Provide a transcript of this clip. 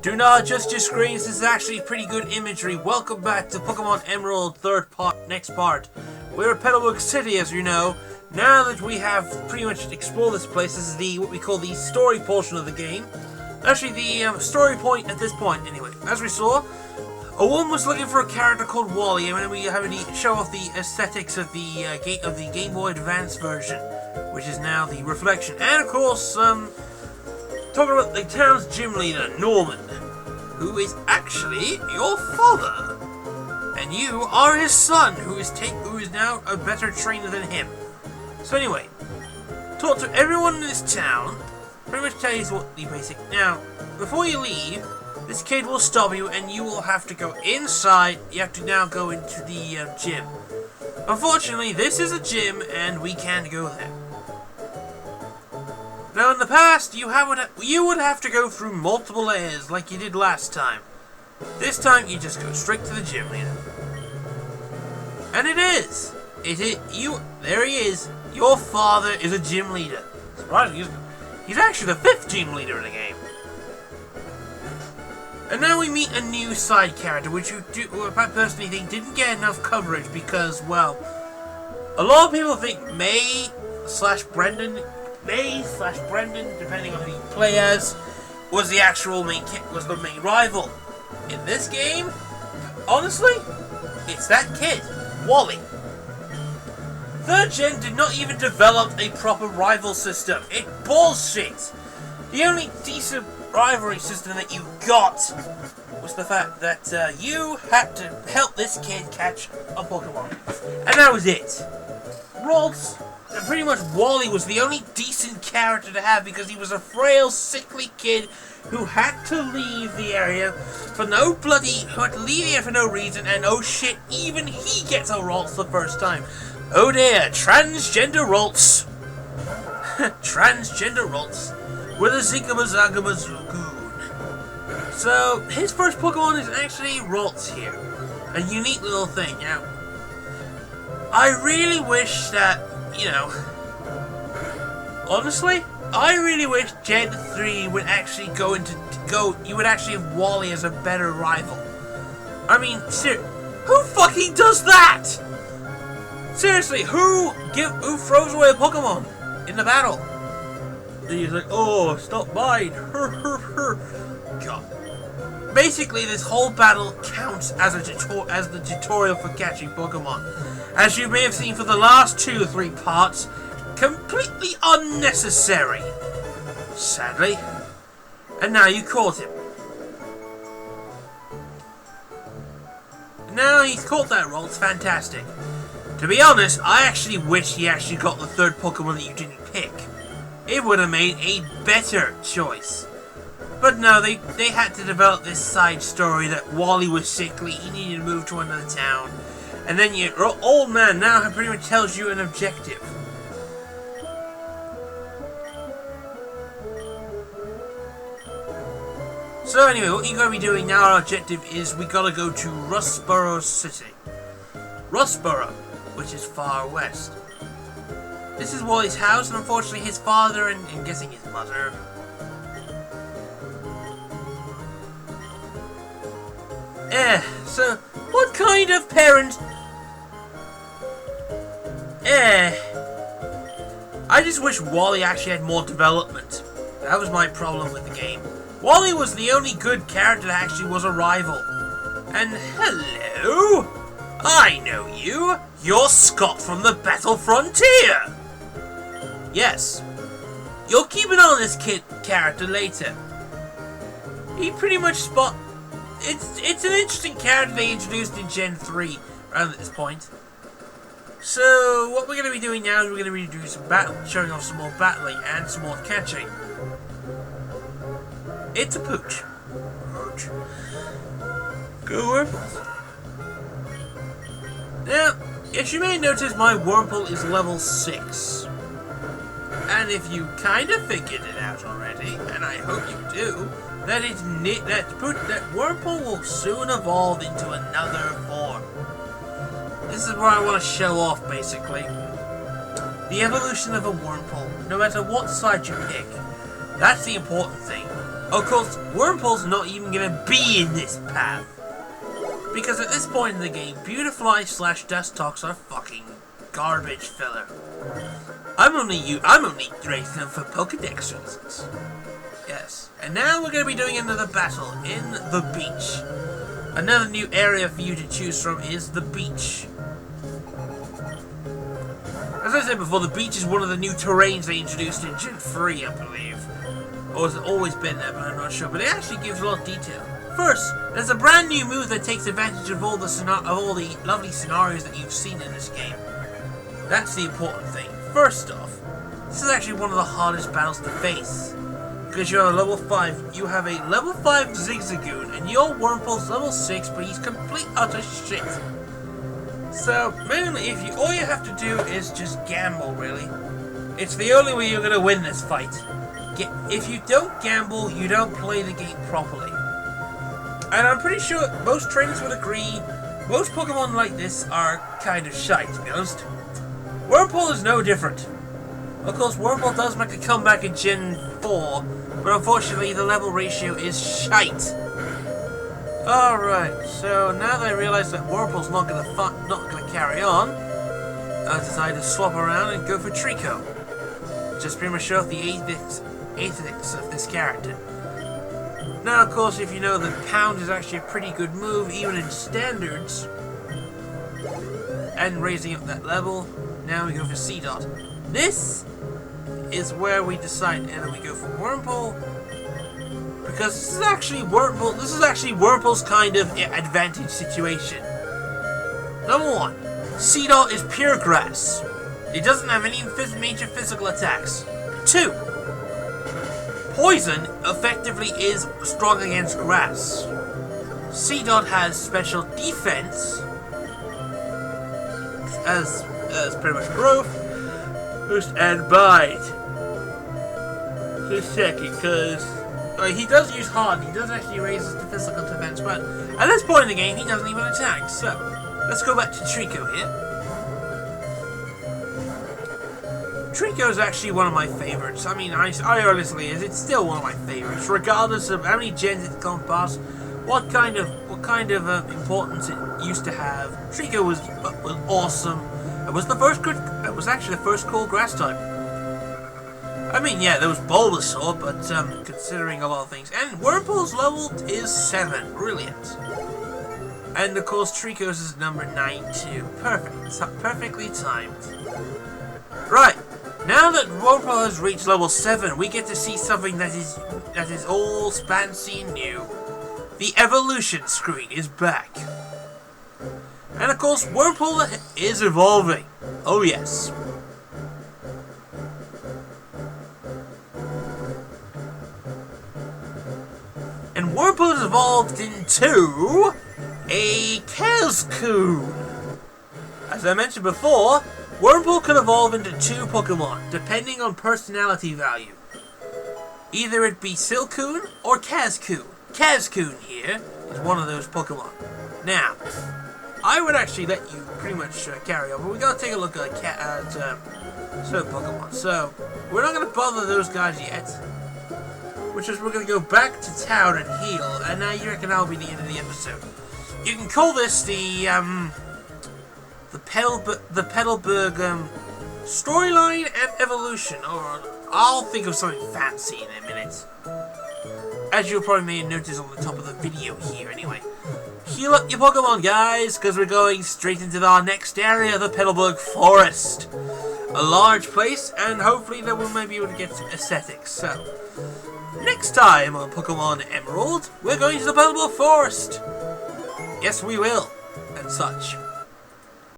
Do not adjust your screens, this is actually pretty good imagery. Welcome back to Pokemon Emerald next part. We're at Petalburg City, as you know. Now that we have pretty much explored this place, this is what we call the story portion of the game. Actually, the story point at this point, anyway. As we saw, a woman was looking for a character called Wally, and then we have to show off the aesthetics of the Game Boy Advance version, which is now the Reflection. And of course, talking about the town's gym leader, Norman, who is actually your father, and you are his son, who is now a better trainer than him. So anyway, talk to everyone in this town. Pretty much tell you what the basic. Now, before you leave, this kid will stop you, and you will have to go inside. You have to now go into the gym. Unfortunately, this is a gym, and we can't go there. Now, in the past, you would have to go through multiple layers like you did last time. This time, you just go straight to the gym leader. And it is! There he is. Your father is a gym leader. Surprisingly, he's actually the 5th gym leader in the game. And now we meet a new side character, which I personally think didn't get enough coverage because, well, a lot of people think May/Brendan, depending on who you play as, was the main rival. In this game, honestly, it's that kid, Wally. 3rd Gen did not even develop a proper rival system. It's bullshit. The only decent rivalry system that you got was the fact that you had to help this kid catch a Pokemon. And that was it. Pretty much Wally was the only decent character to have because he was a frail, sickly kid who had to leave the area for no reason, and oh shit, even he gets a Ralts the first time. Oh dear, transgender Ralts. Transgender Ralts with a Zigamazagamazoogoon. So, his first Pokemon is actually Ralts here. A unique little thing. Now, I really wish that, honestly, I really wish Gen 3 would actually you would actually have Wally as a better rival. I mean, who fucking does that? Seriously, who throws away a Pokemon in the battle? He's like, oh, stop mine. God. Basically, this whole battle counts as the tutorial for catching Pokemon. As you may have seen for the last 2 or 3 parts, completely unnecessary. Sadly. And now you caught him. Now he's caught that role, it's fantastic. To be honest, I actually wish he actually got the 3rd Pokemon that you didn't pick. It would have made a better choice. But no, they had to develop this side story that Wally was sickly, he needed to move to another town. And then your old man now pretty much tells you an objective. So anyway, what you're going to be doing now, our objective is we got to go to Rustboro City. Rustboro, which is far west. This is Wally's house, and unfortunately his father and I'm guessing his mother. So, what kind of parent? I just wish Wally actually had more development. That was my problem with the game. Wally was the only good character that actually was a rival. And hello! I know you! You're Scott from the Battle Frontier! Yes. You'll keep an eye on this character later. He pretty much It's an interesting character they introduced in Gen 3 around at this point. So, what we're going to be doing now is we're going to be doing some showing off some more battling and some more catching. It's a pooch. Go with us. Now, as you may notice, my Wurmple is level 6. And if you kind of figured it out already, and I hope you do, that Wurmple will soon evolve into another form. This is where I want to show off, basically. The evolution of a Wurmple, no matter what side you pick. That's the important thing. Of course, Wurmple's not even gonna be in this path. Because at this point in the game, Beautifly/Dust-Tox are fucking garbage filler. I'm only raising them for Pokedex reasons. Yes. And now we're gonna be doing another battle in the beach. Another new area for you to choose from is the beach. As I said before, the beach is one of the new terrains they introduced in Gen 3, I believe. Or has it always been there, but I'm not sure. But it actually gives a lot of detail. First, there's a brand new move that takes advantage of all the lovely scenarios that you've seen in this game. That's the important thing. First off, this is actually one of the hardest battles to face. Because you're a level 5, you have a level 5 Zigzagoon, and your Wurmple's level 6, but he's complete utter shit. So, mainly, all you have to do is just gamble, really. It's the only way you're gonna win this fight. If you don't gamble, you don't play the game properly. And I'm pretty sure most trainers would agree, most Pokemon like this are kind of shite, to be honest. Wurmple is no different. Of course, Wurmple does make a comeback in Gen 4, but unfortunately the level ratio is shite. Alright, so now that I realize that Wurmple's not gonna carry on, I decided to swap around and go for Trico. Just pretty much show off the ethics of this character. Now, of course, if you know that Pound is actually a pretty good move, even in Standards, and raising up that level, now we go for C-Dot. This is where we decide, and then we go for Wurmple, because this is actually Wurmple's kind of advantage situation. Number 1, C-Dot is pure grass. It doesn't have any major physical attacks. 2, Poison effectively is strong against grass. C-Dot has special defense as pretty much growth, boost, and bite. Just checking, because he does use Harden. He does actually raise the physical defense, but at this point in the game, he doesn't even attack. So, let's go back to Trico here. Trico is actually one of my favorites. I mean, I honestly it's still one of my favorites, regardless of how many gens it's gone past, what kind of importance it used to have. Trico was awesome. It was actually the first cool grass type. I mean, yeah, there was Bulbasaur, but considering a lot of things, and Wurmple's level is 7, brilliant. And of course, Trico's is number 9 too. Perfectly timed. Right. Now that Wurmple has reached level 7, we get to see something that is all fancy and new. The evolution screen is back. And of course, Wurmple is evolving. Oh yes. And Wurmple is evolved into a Cascoon. As I mentioned before, Wurmple can evolve into 2 Pokemon, depending on personality value. Either it be Silcoon or Cascoon. Cascoon here is one of those Pokemon. Now, I would actually let you pretty much carry on, but we gotta take a look at certain Pokemon. So, we're not gonna bother those guys yet, which is we're gonna go back to town and heal, and now you reckon that'll be the end of the episode. You can call this the Petalburg storyline and evolution, or I'll think of something fancy in a minute. As you probably may have noticed on the top of the video here, anyway. Heal up your Pokemon, guys, because we're going straight into our next area, the Petalburg Forest. A large place, and hopefully that we might be able to get some aesthetics. So, next time on Pokemon Emerald, we're going to the Petalburg Forest. Yes, we will, and such.